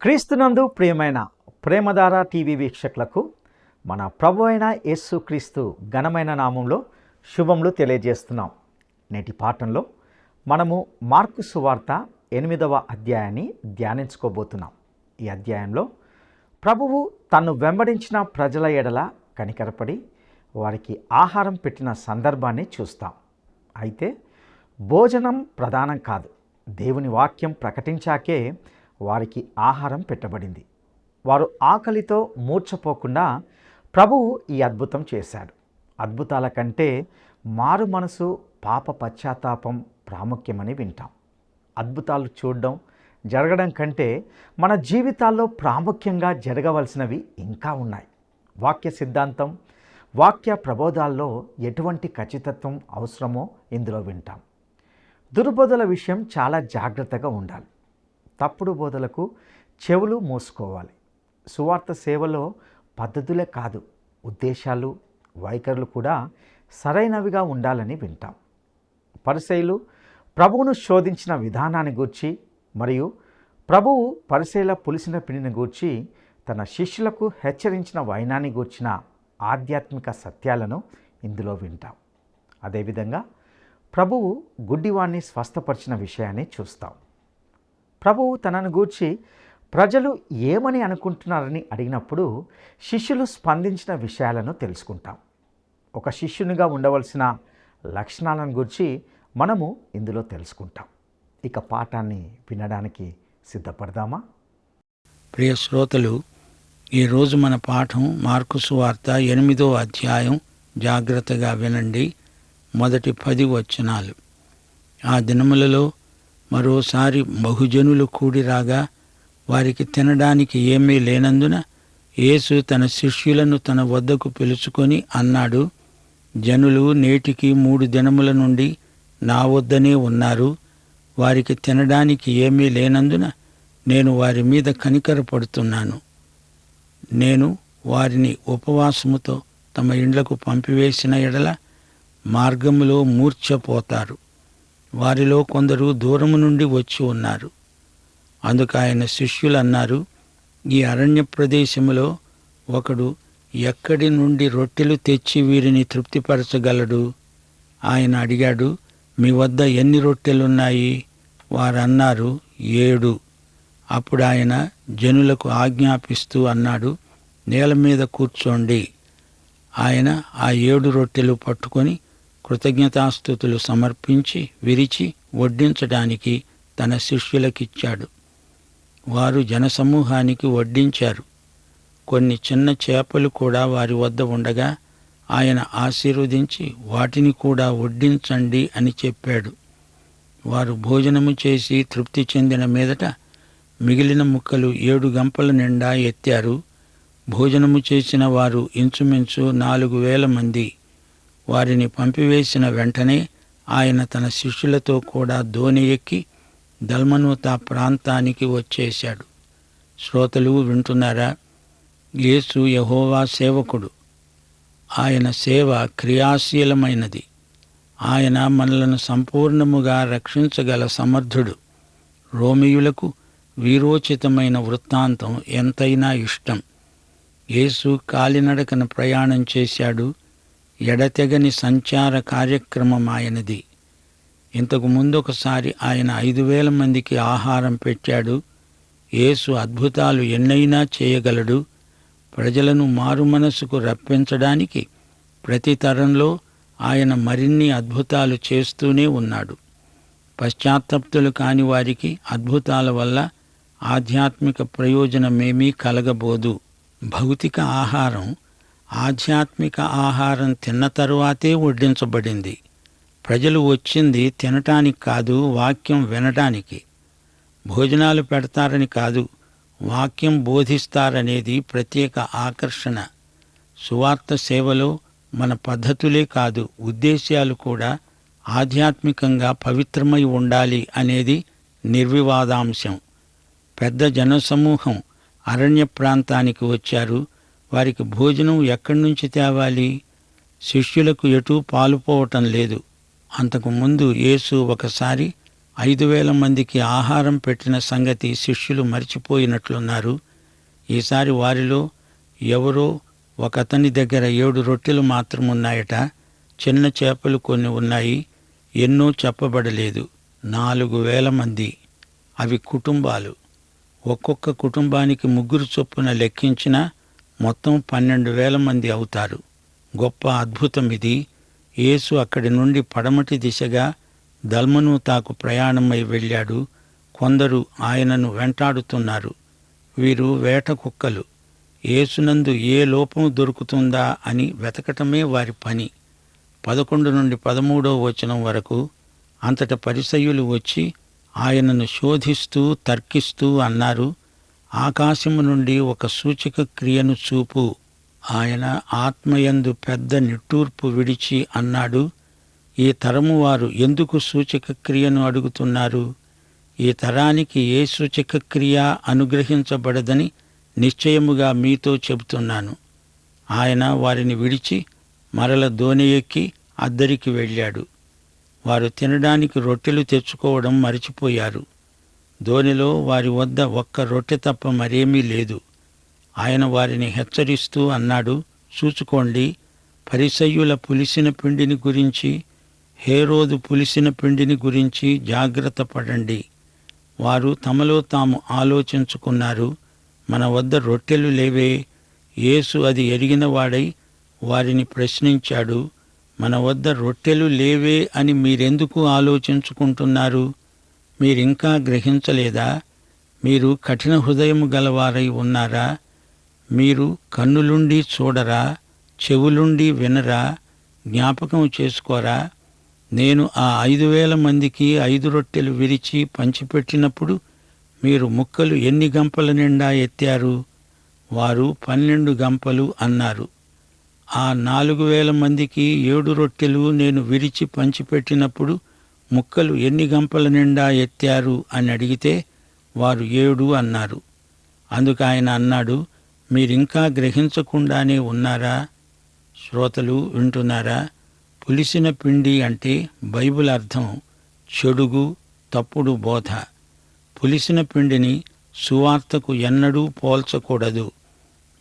క్రీస్తునందు ప్రియమైన ప్రేమధార టీవీ వీక్షకులకు మన ప్రభు అయిన యేసు క్రీస్తు ఘనమైన నామంలో శుభములు తెలియజేస్తున్నాం. నేటి పాఠంలో మనము మార్కు సువార్త 8వ అధ్యాయాన్ని ధ్యానించుకోబోతున్నాం. ఈ అధ్యాయంలో ప్రభువు తన్ను వెంబడించిన ప్రజల ఎడల కనికరపడి వారికి ఆహారం పెట్టిన సందర్భాన్ని చూస్తాం. అయితే భోజనం ప్రధానం కాదు, దేవుని వాక్యం ప్రకటించాకే వారికి ఆహారం పెట్టబడింది. వారు ఆకలితో మూర్ఛపోకుండా ప్రభువు ఈ అద్భుతం చేశాడు. అద్భుతాల కంటే మారు మనసు, పాప పశ్చాత్తాపం ప్రాముఖ్యమని వింటాం. అద్భుతాలు చూడడం, జరగడం కంటే మన జీవితాల్లో ప్రాముఖ్యంగా జరగవలసినవి ఇంకా ఉన్నాయి. వాక్య సిద్ధాంతం, వాక్య ప్రబోధాల్లో ఎటువంటి ఖచ్చితత్వం అవసరమో ఇందులో వింటాం. దుర్బోధల విషయం చాలా జాగ్రత్తగా ఉండాలి. తప్పుడు బోధలకు చెవులు మూసుకోవాలి. సువార్త సేవలో పద్ధతులే కాదు, ఉద్దేశాలు, వైఖరులు కూడా సరైనవిగా ఉండాలని వింటాం. పరిసయ్యులు ప్రభువును శోధించిన విధానాన్ని గూర్చి మరియు ప్రభువు పరిసయ్యుల పులిసిన పిండిని గూర్చి తన శిష్యులకు హెచ్చరించిన వైనాన్ని గూర్చిన ఆధ్యాత్మిక సత్యాలను ఇందులో వింటాం. అదేవిధంగా ప్రభువు గుడ్డివాణ్ణి స్వస్థపరిచిన విషయాన్ని చూస్తాం. ప్రభువు తనను గూర్చి ప్రజలు ఏమని అనుకుంటున్నారని అడిగినప్పుడు శిష్యులు స్పందించిన విషయాలను తెలుసుకుంటాం. ఒక శిష్యునిగా ఉండవలసిన లక్షణాలను గురించి మనము ఇందులో తెలుసుకుంటాం. ఇక పాఠాన్ని వినడానికి సిద్ధపడదామా? ప్రియ శ్రోతలు, ఈరోజు మన పాఠం మార్కు సువార్త 8వ అధ్యాయం. జాగ్రత్తగా వినండి. మొదటి 10 వచనాలు. ఆ దినములలో మరోసారి బహుజనులు కూడిరాగా వారికి తినడానికి ఏమీ లేనందున యేసు తన శిష్యులను తన వద్దకు పిలుచుకొని అన్నాడు, జనులు నేటికి 3 దినముల నుండి నా వద్దనే ఉన్నారు. వారికి తినడానికి ఏమీ లేనందున నేను వారి మీద కనికరపడుతున్నాను. నేను వారిని ఉపవాసముతో తమ ఇండ్లకు పంపివేసిన ఎడల మార్గములో మూర్ఛపోతారు. వారిలో కొందరు దూరము నుండి వచ్చి ఉన్నారు. అందుకు ఆయన శిష్యులు అన్నారు, ఈ అరణ్య ప్రదేశములో ఒకడు ఎక్కడి నుండి రొట్టెలు తెచ్చి వీరిని తృప్తిపరచగలడు? ఆయన అడిగాడు, మీ వద్ద ఎన్ని రొట్టెలున్నాయి? వారన్నారు, 7. అప్పుడు ఆయన జనులకు ఆజ్ఞాపిస్తూ అన్నాడు, నేల మీద కూర్చోండి. ఆయన ఆ 7 రొట్టెలు పట్టుకొని కృతజ్ఞతాస్తుతులు సమర్పించి విరిచి వడ్డించడానికి తన శిష్యులకిచ్చాడు. వారు జనసమూహానికి వడ్డించారు. కొన్ని చిన్న చేపలు కూడా వారి వద్ద ఉండగా ఆయన ఆశీర్వదించి వాటిని కూడా వడ్డించండి అని చెప్పాడు. వారు భోజనము చేసి తృప్తి చెందిన మీదట మిగిలిన ముక్కలు 7 గంపల నిండా ఎత్తారు. భోజనము చేసిన వారు ఇంచుమించు 4,000 మంది. వారిని పంపివేసిన వెంటనే ఆయన తన శిష్యులతో కూడా దోణి ఎక్కి దల్మనూత ప్రాంతానికి వచ్చేశాడు. శ్రోతలు వింటున్నారా? యేసు యెహోవా సేవకుడు. ఆయన సేవ క్రియాశీలమైనది. ఆయన మనలను సంపూర్ణముగా రక్షించగల సమర్థుడు. రోమియులకు వీరోచితమైన వృత్తాంతం ఎంతైనా ఇష్టం. యేసు కాలినడకన ప్రయాణం చేశాడు. ఎడతెగని సంచార కార్యక్రమం ఆయనది. ఇంతకు ముందు ఒకసారి ఆయన 5,000 మందికి ఆహారం పెట్టాడు. యేసు అద్భుతాలు ఎన్నైనా చేయగలడు. ప్రజలను మారుమనసుకు రప్పించడానికి ప్రతి తరంలో ఆయన మరిన్ని అద్భుతాలు చేస్తూనే ఉన్నాడు. పశ్చాత్తప్తులు కాని వారికి అద్భుతాల వల్ల ఆధ్యాత్మిక ప్రయోజనమేమీ కలగబోదు. భౌతిక ఆహారం ఆధ్యాత్మిక ఆహారం తిన్న తరువాతే వడ్డించబడింది. ప్రజలు వచ్చింది తినటానికి కాదు, వాక్యం వినటానికి. భోజనాలు పెడతారని కాదు, వాక్యం బోధిస్తారనేది ప్రత్యేక ఆకర్షణ. సువార్త సేవలో మన పద్ధతులే కాదు, ఉద్దేశ్యాలు కూడా ఆధ్యాత్మికంగా పవిత్రమై ఉండాలి అనేది నిర్వివాదాంశం. పెద్ద జనసమూహం అరణ్య ప్రాంతానికి వచ్చారు. వారికి భోజనం ఎక్కడి నుంచి తేవాలి? శిష్యులకు ఎటూ పాలుపోవటం లేదు. అంతకుముందు యేసు ఒకసారి 5,000 మందికి ఆహారం పెట్టిన సంగతి శిష్యులు మరిచిపోయినట్లున్నారు. ఈసారి వారిలో ఎవరో ఒకతని దగ్గర 7 రొట్టెలు మాత్రమున్నాయట. చిన్న చేపలు కొన్ని ఉన్నాయి. ఎన్నో చెప్పబడలేదు. 4,000 మంది. అవి కుటుంబాలు. ఒక్కొక్క కుటుంబానికి 3 చొప్పున లెక్కించినా మొత్తం 12,000 మంది అవుతారు. గొప్ప అద్భుతమిది. యేసు అక్కడి నుండి పడమటి దిశగా దల్మనూతాకు ప్రయాణమై వెళ్ళాడు. కొందరు ఆయనను వెంటాడుతున్నారు. వీరు వేట కుక్కలు. యేసునందు ఏ లోపం దొరుకుతుందా అని వెతకటమే వారి పని. 11 నుండి 13వ వచనం వరకు అంతట పరిసయ్యులు వచ్చి ఆయనను శోధిస్తూ తర్కిస్తూ అన్నారు, ఆకాశము నుండి ఒక సూచక క్రియను చూపు. ఆయన ఆత్మయందు పెద్ద నిట్టూర్పు విడిచి అన్నాడు, ఈ తరము వారు ఎందుకు సూచక క్రియను అడుగుతున్నారు? ఈ తరానికి ఏ సూచక క్రియ అనుగ్రహించబడదని నిశ్చయముగా మీతో చెబుతున్నాను. ఆయన వారిని విడిచి మరల దోణి ఎక్కి అద్దరికి వెళ్ళాడు. వారు తినడానికి రొట్టెలు తెచ్చుకోవడం మరిచిపోయారు. దోణిలో వారి వద్ద ఒక్క రొట్టె తప్ప మరేమీ లేదు. ఆయన వారిని హెచ్చరిస్తూ అన్నాడు, చూచుకోండి, పరిసయ్యుల పులిసిన పిండిని గురించి, హేరోదు పులిసిన పిండిని గురించి జాగ్రత్త పడండి. వారు తమలో తాము ఆలోచించుకున్నారు, మన వద్ద రొట్టెలు లేవే. యేసు అది ఎరిగినవాడై వారిని ప్రశ్నించాడు, మన వద్ద రొట్టెలు లేవే అని మీరెందుకు ఆలోచించుకుంటున్నారు? మీరింకా గ్రహించలేదా? మీరు కఠిన హృదయము గలవారై ఉన్నారా? మీరు కన్నులుండి చూడరా? చెవులుండి వినరా? జ్ఞాపకం చేసుకోరా? నేను ఆ 5,000 మందికి 5 రొట్టెలు విరిచి పంచిపెట్టినప్పుడు మీరు ముక్కలు ఎన్ని గంపల నిండా ఎత్తారు? వారు 12 గంపలు అన్నారు. ఆ 4,000 మందికి 7 రొట్టెలు నేను విరిచి పంచిపెట్టినప్పుడు ముక్కలు ఎన్ని గంపల నిండా ఎత్తారు అని అడిగితే వారు 7 అన్నారు. అందుకు ఆయన అన్నాడు, మీరింకా గ్రహించకుండానే ఉన్నారా? శ్రోతలు వింటున్నారా? పులిసిన పిండి అంటే బైబిల్ అర్థం చెడుగు, తప్పుడు బోధ. పులిసిన పిండిని సువార్తకు ఎన్నడూ పోల్చకూడదు.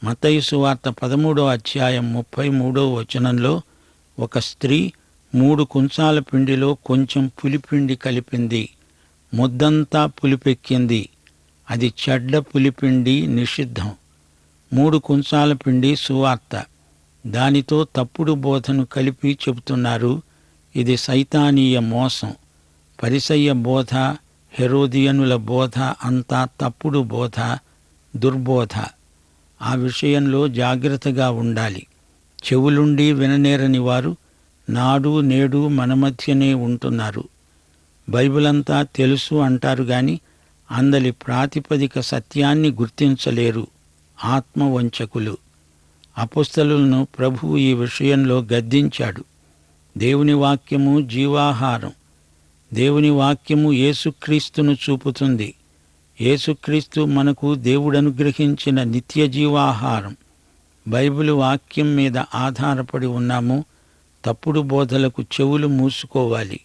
మత్తయి సువార్త 13వ అధ్యాయం 33వ వచనంలో ఒక స్త్రీ 3 కుంచాల పిండిలో కొంచెం పులిపిండి కలిపింది, ముద్దంతా పులిపెక్కింది. అది చెడ్డ పులిపిండి, నిషిద్ధం. 3 కుంచాల పిండి సువార్త. దానితో తప్పుడు బోధను కలిపి చెబుతున్నారు. ఇది సైతానీయ మోసం. పరిసయ్య బోధ, హెరోదియనుల బోధ అంతా తప్పుడు బోధ, దుర్బోధ. ఆ విషయంలో జాగ్రత్తగా ఉండాలి. చెవులుండి విననేరని వారు నాడు నేడు మన మధ్యనే ఉంటున్నారు. బైబిలంతా తెలుసు అంటారు గాని అందలి ప్రాతిపదిక సత్యాన్ని గుర్తించలేరు. ఆత్మవంచకులు. అపొస్తలులను ప్రభువు ఈ విషయంలో గద్దించాడు. దేవుని వాక్యము జీవాహారం. దేవుని వాక్యము యేసుక్రీస్తును చూపుతుంది. యేసుక్రీస్తు మనకు దేవుడనుగ్రహించిన నిత్య జీవాహారం. బైబిలు వాక్యం మీద ఆధారపడి ఉన్నాము. తప్పుడు బోధలకు చెవులు మూసుకోవాలి.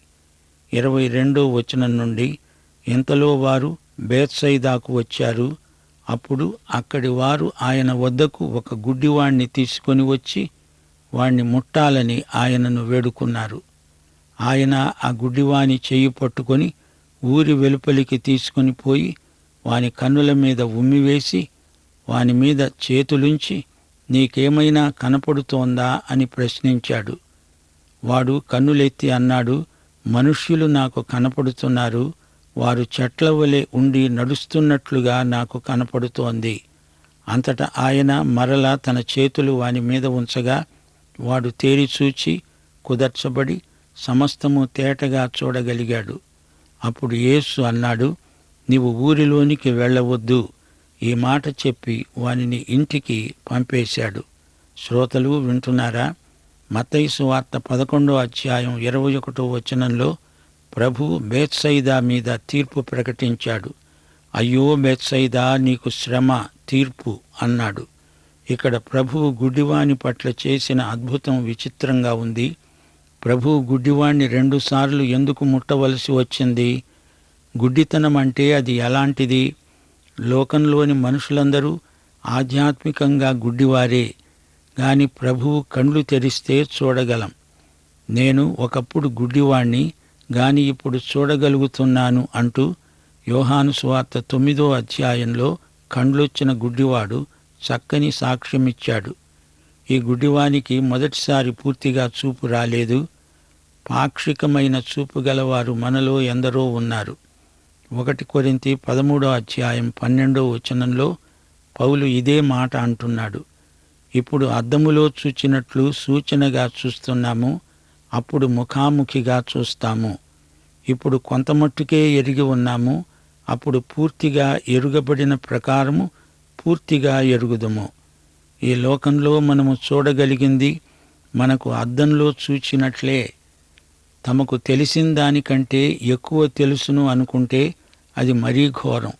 22వ వచనం నుండి, ఇంతలో వారు బేత్సయిదాకు వచ్చారు. అప్పుడు అక్కడి వారు ఆయన వద్దకు ఒక గుడ్డివాణ్ణి తీసుకొని వచ్చి వాణ్ణి ముట్టాలని ఆయనను వేడుకున్నారు. ఆయన ఆ గుడ్డివాని చెయ్యి పట్టుకొని ఊరి వెలుపలికి తీసుకొని పోయి వాని కన్నుల మీద ఉమ్మివేసి వాని మీద చేతులుంచి, నీకేమైనా కనపడుతోందా అని ప్రశ్నించాడు. వాడు కన్నులెత్తి అన్నాడు, మనుష్యులు నాకు కనపడుతున్నారు. వారు చెట్ల వలె ఉండి నడుస్తున్నట్లుగా నాకు కనపడుతోంది. అంతటా ఆయన మరలా తన చేతులు వాని మీద ఉంచగా వాడు తేరిచూచి కుదర్చబడి సమస్తము తేటగా చూడగలిగాడు. అప్పుడు యేసు అన్నాడు, నీవు ఊరిలోనికి వెళ్ళవద్దు. ఈ మాట చెప్పి వానిని ఇంటికి పంపేశాడు. శ్రోతలు వింటున్నారా? మత్తయి సువార్త 11వ అధ్యాయం 21వ వచనంలో ప్రభు బేత్సయిదా మీద తీర్పు ప్రకటించాడు. అయ్యో బేత్సయిదా, నీకు శ్రమ, తీర్పు అన్నాడు. ఇక్కడ ప్రభువు గుడ్డివాని పట్ల చేసిన అద్భుతం విచిత్రంగా ఉంది. ప్రభువు గుడ్డివాణ్ణి 2 సార్లు ఎందుకు ముట్టవలసి వచ్చింది? గుడ్డితనం అంటే అది ఎలాంటిది? లోకంలోని మనుషులందరూ ఆధ్యాత్మికంగా గుడ్డివారే, గాని ప్రభువు కండ్లు తెరిస్తే చూడగలం. నేను ఒకప్పుడు గుడ్డివాణ్ణి, గాని ఇప్పుడు చూడగలుగుతున్నాను అంటూ యోహాను సువార్త 9వ అధ్యాయంలో కండ్లొచ్చిన గుడ్డివాడు చక్కని సాక్ష్యమిచ్చాడు. ఈ గుడ్డివానికి మొదటిసారి పూర్తిగా చూపు రాలేదు. పాక్షికమైన చూపు గలవారు మనలో ఎందరో ఉన్నారు. 1 కొరింథీ 13వ అధ్యాయం 12వ వచనంలో పౌలు ఇదే మాట అంటున్నాడు. ఇప్పుడు అద్దములో చూచినట్లు సూచనగా చూస్తున్నాము, అప్పుడు ముఖాముఖిగా చూస్తాము. ఇప్పుడు కొంతమట్టుకే ఎరిగి ఉన్నాము, అప్పుడు పూర్తిగా ఎరుగబడిన ప్రకారము పూర్తిగా ఎరుగుదుము. ఈ లోకంలో మనము చూడగలిగింది మనకు అద్దంలో చూచినట్లే. తమకు తెలిసిన దానికంటే ఎక్కువ తెలుసును అనుకుంటే అది మరీ ఘోరం.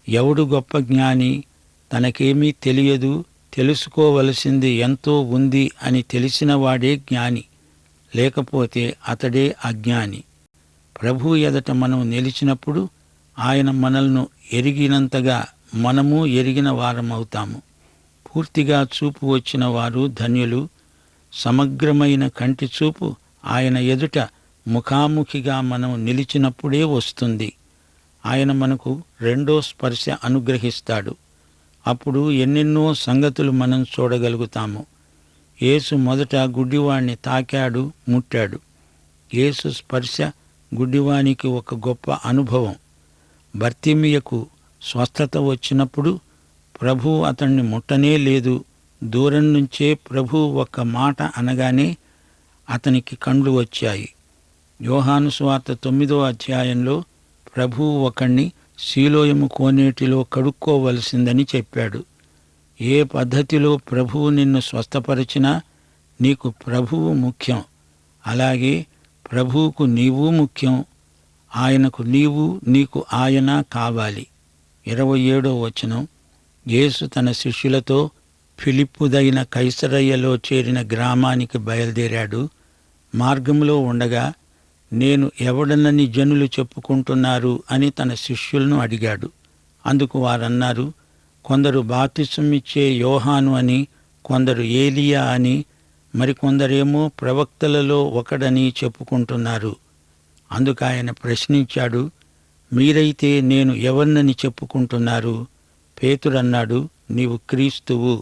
ఎవడు గొప్ప జ్ఞాని? తనకేమీ తెలియదు, తెలుసుకోవలసింది ఎంతో ఉంది అని తెలిసినవాడే జ్ఞాని, లేకపోతే అతడే అజ్ఞాని. ప్రభువు ఎదట మనం నిలిచినప్పుడు ఆయన మనల్ని ఎరిగినంతగా మనము ఎరిగిన వారమవుతాము. పూర్తిగా చూపు వచ్చిన వారు ధన్యులు. సమగ్రమైన కంటి చూపు ఆయన ఎదుట ముఖాముఖిగా మనం నిలిచినప్పుడే వస్తుంది. ఆయన మనకు రెండో స్పర్శ అనుగ్రహిస్తాడు. అప్పుడు ఎన్నెన్నో సంగతులు మనం చూడగలుగుతాము. యేసు మొదట గుడ్డివాణ్ణి తాకాడు, ముట్టాడు. యేసు స్పర్శ గుడ్డివానికి ఒక గొప్ప అనుభవం. బర్తిమియకు స్వస్థత వచ్చినప్పుడు ప్రభువు అతన్ని ముట్టనే లేదు. దూరం నుంచే ప్రభువు ఒక్క మాట అనగానే అతనికి కండ్లు వచ్చాయి. యోహాను సువార్త 9వ అధ్యాయంలో ప్రభువు ఒకణ్ణి సీలోయము కోనేటిలో కడుక్కోవలసిందని చెప్పాడు. ఏ పద్ధతిలో ప్రభువు నిన్ను స్వస్థపరిచినా నీకు ప్రభువు ముఖ్యం. అలాగే ప్రభువుకు నీవు ముఖ్యం. ఆయనకు నీవు, నీకు ఆయన కావాలి. 27వ వచనం. యేసు తన శిష్యులతో ఫిలిప్పుదైన కైసరయ్యలో చేరిన గ్రామానికి బయలుదేరాడు. మార్గంలో ఉండగా నేను ఎవడనని జనులు చెప్పుకుంటున్నారు అని తన శిష్యులను అడిగాడు. అందుకు వారన్నారు, కొందరు బాప్తిసమిచ్చే యోహాను అని, కొందరు ఏలియా అని, మరికొందరేమో ప్రవక్తలలో ఒకడని చెప్పుకుంటున్నారు. అందుకు ఆయన ప్రశ్నించాడు, మీరైతే నేను ఎవరినని చెప్పుకుంటున్నారు? పేతురన్నాడు, నీవు క్రీస్తువు.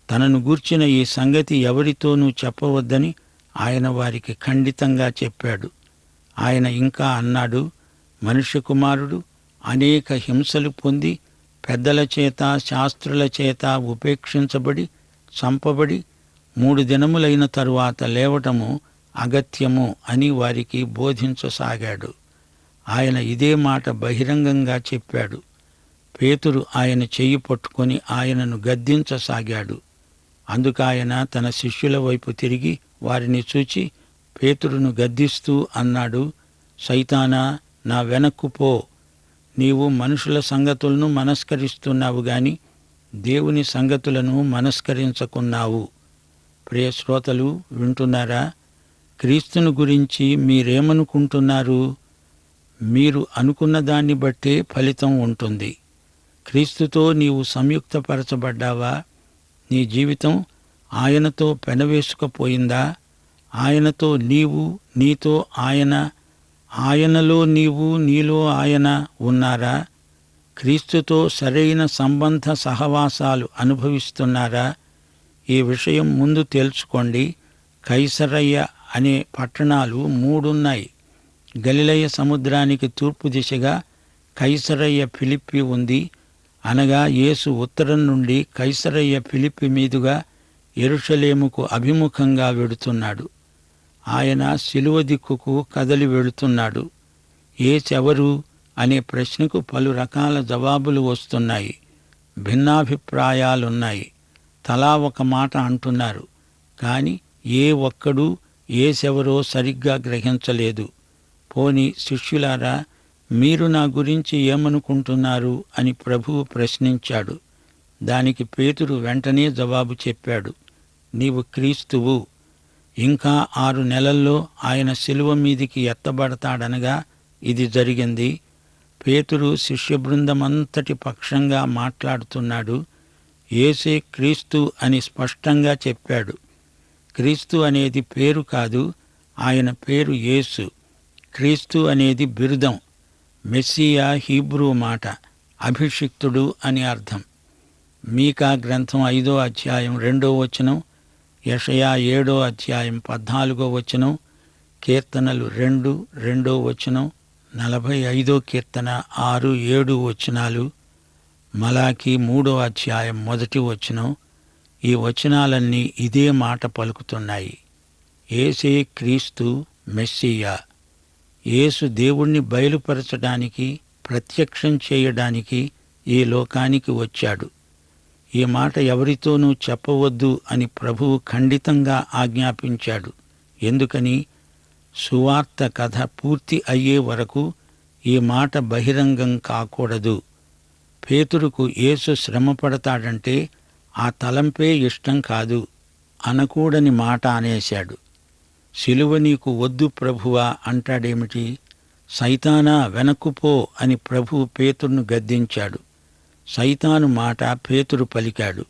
తనను గూర్చిన ఈ సంగతి ఎవరితోనూ చెప్పవద్దని ఆయన వారికి ఖండితంగా చెప్పాడు. ఆయన ఇంకా అన్నాడు, మనుష్య కుమారుడు అనేక హింసలు పొంది పెద్దల చేత శాస్త్రుల చేత ఉపేక్షించబడి చంపబడి 3 దినములైన తరువాత లేవటము అగత్యము అని వారికి బోధించసాగాడు. ఆయన ఇదే మాట బహిరంగంగా చెప్పాడు. పేతురు ఆయన చెయ్యి పట్టుకొని ఆయనను గద్దించసాగాడు. అందుకాయన తన శిష్యుల వైపు తిరిగి వారిని చూచి పేతురును గద్దిస్తూ అన్నాడు, సైతానా, నా వెనక్కు పో. నీవు మనుషుల సంగతులను మనస్కరిస్తున్నావు గాని దేవుని సంగతులను మనస్కరించకున్నావు. ప్రియ శ్రోతలు, వింటున్నారా? క్రీస్తును గురించి మీరేమనుకుంటున్నారు? మీరు అనుకున్న దాన్ని బట్టే ఫలితం ఉంటుంది. క్రీస్తుతో నీవు సంయుక్తపరచబడ్డావా? నీ జీవితం ఆయనతో పెనవేసుకుపోయిందా? ఆయనతో నీవు, నీతో ఆయన, ఆయనలో నీవు, నీలో ఆయన ఉన్నారా? క్రీస్తుతో సరైన సంబంధ సహవాసాలు అనుభవిస్తున్నారా? ఈ విషయం ముందు తేల్చుకోండి. కైసరయ్య అనే పట్టణాలు 3 ఉన్నాయి. గలిలయ సముద్రానికి తూర్పు దిశగా కైసరయ్య ఫిలిప్పి ఉంది. అనగా యేసు ఉత్తరం నుండి కైసరయ్య ఫిలిప్పి మీదుగా యెరూషలేముకు అభిముఖంగా వెడుతున్నాడు. ఆయన శిలువ దిక్కుకు కదలి వెళుతున్నాడు. యేసెవరు అనే ప్రశ్నకు పలు రకాల జవాబులు వస్తున్నాయి. భిన్నాభిప్రాయాలున్నాయి. తలా ఒక మాట అంటున్నారు, కాని ఏ ఒక్కడూ యేసెవరో సరిగ్గా గ్రహించలేదు. పోని శిష్యులారా, మీరు నా గురించి ఏమనుకుంటున్నారు అని ప్రభువు ప్రశ్నించాడు. దానికి పేతురు వెంటనే జవాబు చెప్పాడు, నీవు క్రీస్తువు. ఇంకా 6 నెలల్లో ఆయన శిలువ మీదికి ఎత్తబడతాడనగా ఇది జరిగింది. పేతురు శిష్యబృందమంతటి పక్షంగా మాట్లాడుతున్నాడు. యేసే క్రీస్తు అని స్పష్టంగా చెప్పాడు. క్రీస్తు అనేది పేరు కాదు, ఆయన పేరు యేసు. క్రీస్తు అనేది బిరుదం. మెస్సియా హీబ్రూ మాట, అభిషిక్తుడు అని అర్థం. మీకా గ్రంథం 5వ అధ్యాయం 2వ వచనం, యెషయా 7వ అధ్యాయం 14వ వచనం, కీర్తనలు 2వ వచనం, 45వ కీర్తన 6, 7 వచనాలు, మలాకి 3వ అధ్యాయం 1వ వచనం. ఈ వచనాలన్నీ ఇదే మాట పలుకుతున్నాయి. యేసే క్రీస్తు, మెస్సియా. యేసు దేవుణ్ణి బయలుపరచడానికి, ప్రత్యక్షం చేయడానికి ఈ లోకానికి వచ్చాడు. ఈ మాట ఎవరితోనూ చెప్పవద్దు అని ప్రభువు ఖండితంగా ఆజ్ఞాపించాడు. ఎందుకని? సువార్త కథ పూర్తి అయ్యే వరకు ఈ మాట బహిరంగం కాకూడదు. పేతురుకు యేసు శ్రమపడతాడంటే ఆ తలంపే ఇష్టం కాదు. అనకూడని మాట అనేశాడు. సిలువ నీకు వద్దు ప్రభువా అంటాడేమిటి? సైతానా వెనక్కుపో అని ప్రభువు పేతురును గద్దించాడు. సైతాను మాట పేతురు పలికాడు.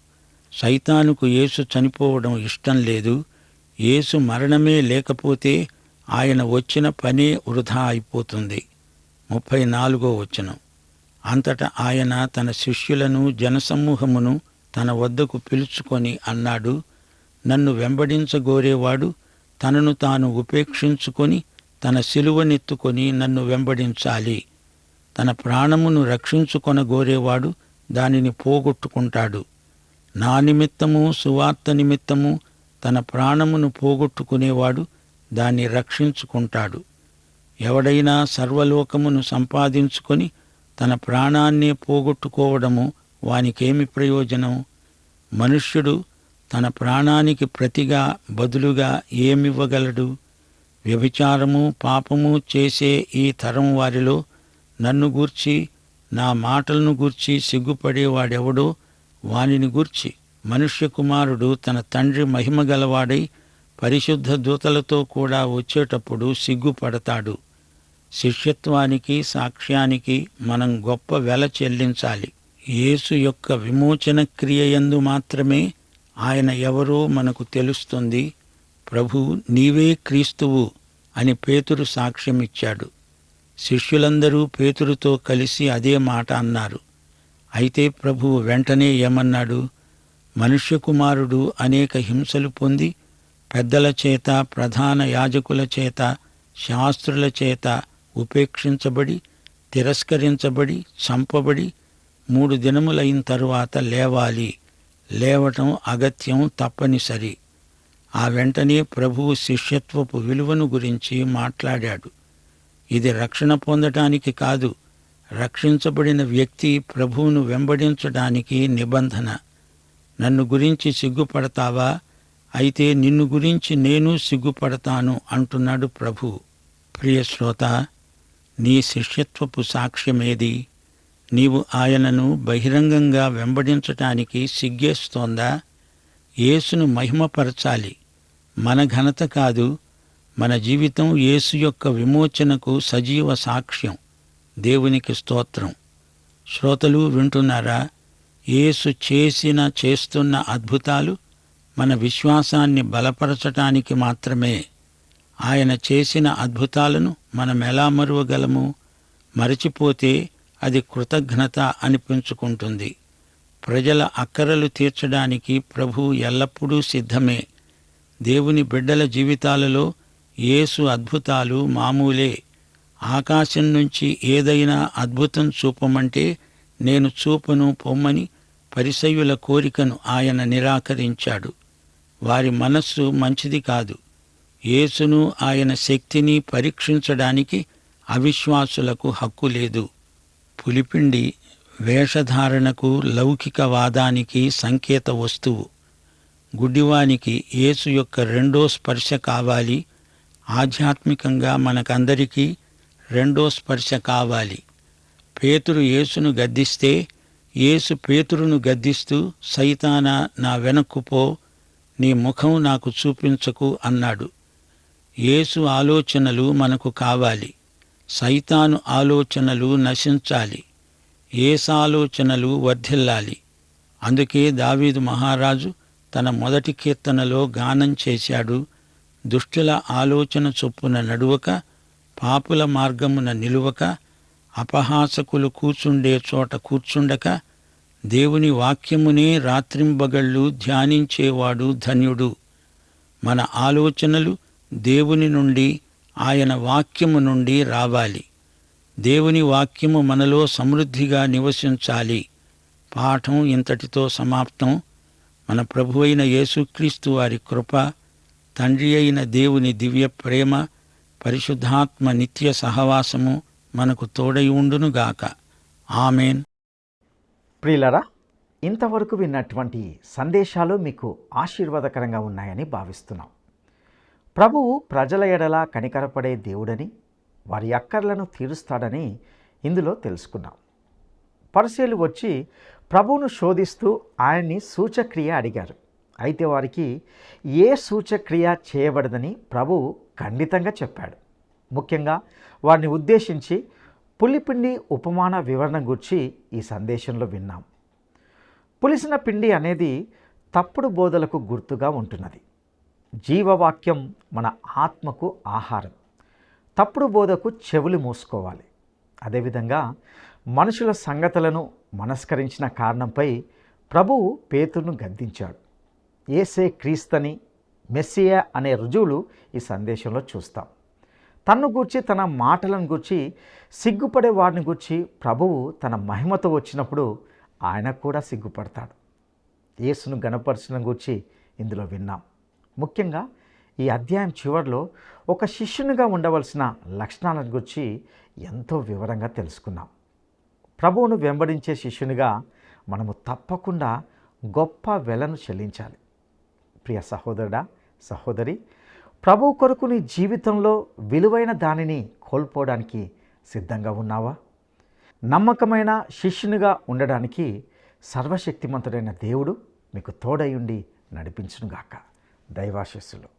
సైతానుకు యేసు చనిపోవడం ఇష్టం లేదు. యేసు మరణమే లేకపోతే ఆయన వచ్చిన పనే వృధా అయిపోతుంది. 34వ వచనం. అంతటా ఆయన తన శిష్యులను, జనసమూహమును తన వద్దకు పిలుచుకొని అన్నాడు, నన్ను వెంబడించగోరేవాడు తనను తాను ఉపేక్షించుకొని తన సిలువనెత్తుకొని నన్ను వెంబడించాలి. తన ప్రాణమును రక్షించుకొనగోరేవాడు దానిని పోగొట్టుకుంటాడు. నా నిమిత్తము, సువార్త నిమిత్తము తన ప్రాణమును పోగొట్టుకునేవాడు దాన్ని రక్షించుకుంటాడు. ఎవడైనా సర్వలోకమును సంపాదించుకొని తన ప్రాణాన్నే పోగొట్టుకోవడము వానికేమి ప్రయోజనం? మనుష్యుడు తన ప్రాణానికి ప్రతిగా, బదులుగా ఏమివ్వగలడు? వ్యభిచారము, పాపము చేసే ఈ తరం వారిలో నన్ను గూర్చి, నా మాటలను గూర్చి సిగ్గుపడేవాడెవడో వానిని గూర్చి మనుష్య కుమారుడు తన తండ్రి మహిమగలవాడై పరిశుద్ధ దూతలతో కూడా వచ్చేటప్పుడు సిగ్గుపడతాడు. శిష్యత్వానికి, సాక్ష్యానికి మనం గొప్ప వెల చెల్లించాలి. యేసు యొక్క విమోచన క్రియయందు మాత్రమే ఆయన ఎవరో మనకు తెలుస్తుంది. ప్రభు, నీవే క్రీస్తువు అని పేతురు సాక్ష్యమిచ్చాడు. శిష్యులందరూ పేతురుతో కలిసి అదే మాట అన్నారు. అయితే ప్రభువు వెంటనే ఏమన్నాడు? మనుష్య కుమారుడు అనేక హింసలు పొంది పెద్దల చేత, ప్రధాన యాజకుల చేత, శాస్త్రుల చేత ఉపేక్షించబడి, తిరస్కరించబడి, చంపబడి 3 దినములైన తరువాత లేవాలి. లేవటం అగత్యం, తప్పనిసరి. ఆ వెంటనే ప్రభువు శిష్యత్వపు విలువను గురించి మాట్లాడాడు. ఇది రక్షణ పొందటానికి కాదు, రక్షించబడిన వ్యక్తి ప్రభువును వెంబడించడానికి నిబంధన. నన్ను గురించి సిగ్గుపడతావా? అయితే నిన్ను గురించి నేను సిగ్గుపడతాను అంటున్నాడు ప్రభువు. ప్రియ శ్రోత, నీ శిష్యత్వపు సాక్ష్యమేది? నీవు ఆయనను బహిరంగంగా వెంబడించటానికి సిగ్గేస్తోందా? యేసును మహిమపరచాలి. మన ఘనత కాదు, మన జీవితం యేసు యొక్క విమోచనకు సజీవ సాక్ష్యం. దేవునికి స్తోత్రం. శ్రోతలు వింటున్నారా? యేసు చేస్తున్న అద్భుతాలు మన విశ్వాసాన్ని బలపరచటానికి మాత్రమే. ఆయన చేసిన అద్భుతాలను మనమెలా మరువగలము? మరచిపోతే అది కృతజ్ఞత అనిపించుకుంటుంది. ప్రజల అక్కరలు తీర్చడానికి ప్రభువు ఎల్లప్పుడూ సిద్ధమే. దేవుని బిడ్డల జీవితాలలో యేసు అద్భుతాలు మామూలే. ఆకాశం నుంచి ఏదైనా అద్భుతం చూపమంటే నేను చూపను పొమ్మని పరిసయ్యుల కోరికను ఆయన నిరాకరించాడు. వారి మనస్సు మంచిది కాదు. యేసును, ఆయన శక్తిని పరీక్షించడానికి అవిశ్వాసులకు హక్కు లేదు. పులిపిండి వేషధారణకు, లౌకికవాదానికి సంకేత వస్తువు. గుడ్డివానికి యేసు యొక్క రెండో స్పర్శ కావాలి. ఆధ్యాత్మికంగా మనకందరికీ రెండో స్పర్శ కావాలి. పేతురు యేసును గద్దిస్తే యేసు పేతురును గద్దిస్తూ, సైతానా, నా వెనక్కు పో, నీ ముఖం నాకు చూపించకు అన్నాడు. యేసు ఆలోచనలు మనకు కావాలి. సైతాను ఆలోచనలు నశించాలి, యేసాలోచనలు వర్ధిల్లాలి. అందుకే దావీదు మహారాజు తన మొదటి కీర్తనలో గానం చేశాడు, దుష్టుల ఆలోచన చొప్పున నడువక, పాపుల మార్గమున నిలువక, అపహాసకులు కూర్చుండే చోట కూర్చుండక, దేవుని వాక్యమునే రాత్రింబగళ్ళు ధ్యానించేవాడు ధన్యుడు. మన ఆలోచనలు దేవుని నుండి, ఆయన వాక్యము నుండి రావాలి. దేవుని వాక్యము మనలో సమృద్ధిగా నివసించాలి. పాఠం ఇంతటితో సమాప్తం. మన ప్రభువైన యేసుక్రీస్తు వారి కృప, తండ్రి అయిన దేవుని దివ్య ప్రేమ, పరిశుద్ధాత్మ నిత్య సహవాసము మనకు తోడై ఉండునుగాక. ఆమెన్. ప్రియులరా, ఇంతవరకు విన్నటువంటి సందేశాలు మీకు ఆశీర్వాదకరంగా ఉన్నాయని భావిస్తున్నాం. ప్రభువు ప్రజల ఎడల కనికరపడే దేవుడని, వారి అక్కర్లను తీరుస్తాడని ఇందులో తెలుసుకున్నాం. పరిసయ్యులు వచ్చి ప్రభువును శోధిస్తూ ఆయన్ని సూచక్రియ అడిగారు. అయితే వారికి ఏ సూచక్రియ చేయబడదని ప్రభువు ఖండితంగా చెప్పాడు. ముఖ్యంగా వారిని ఉద్దేశించి పులిపిండి ఉపమాన వివరణ గురించి ఈ సందేశంలో విన్నాం. పులిసిన పిండి అనేది తప్పుడు బోధలకు గుర్తుగా ఉంటున్నది. జీవవాక్యం మన ఆత్మకు ఆహారం. తప్పుడు బోధకు చెవులు మూసుకోవాలి. అదేవిధంగా మనుషుల సంగతులను మనస్కరించిన కారణంపై ప్రభువు పేతురును గద్దించాడు. యేసే క్రీస్తని, మెస్సియా అనే రుజువులు ఈ సందేశంలో చూస్తాం. తన్ను గూర్చి, తన మాటలను గూర్చి సిగ్గుపడే వారిని గూర్చి ప్రభువు తన మహిమతో వచ్చినప్పుడు ఆయన కూడా సిగ్గుపడతాడు. యేసును గణపరచడం గూర్చి ఇందులో విన్నాం. ముఖ్యంగా ఈ అధ్యాయం చివరిలో ఒక శిష్యునిగా ఉండవలసిన లక్షణాలను గురించి ఎంతో వివరంగా తెలుసుకున్నాం. ప్రభువును వెంబడించే శిష్యునిగా మనము తప్పకుండా గొప్ప వెలను చెల్లించాలి. ప్రియ సహోదరుడా, సహోదరి, ప్రభువు కొరకు నీ జీవితంలో విలువైన దానిని కోల్పోవడానికి సిద్ధంగా ఉన్నావా? నమ్మకమైన శిష్యునిగా ఉండడానికి సర్వశక్తిమంతుడైన దేవుడు మీకు తోడై ఉండి నడిపించునుగాక. దైవాశీస్సులు.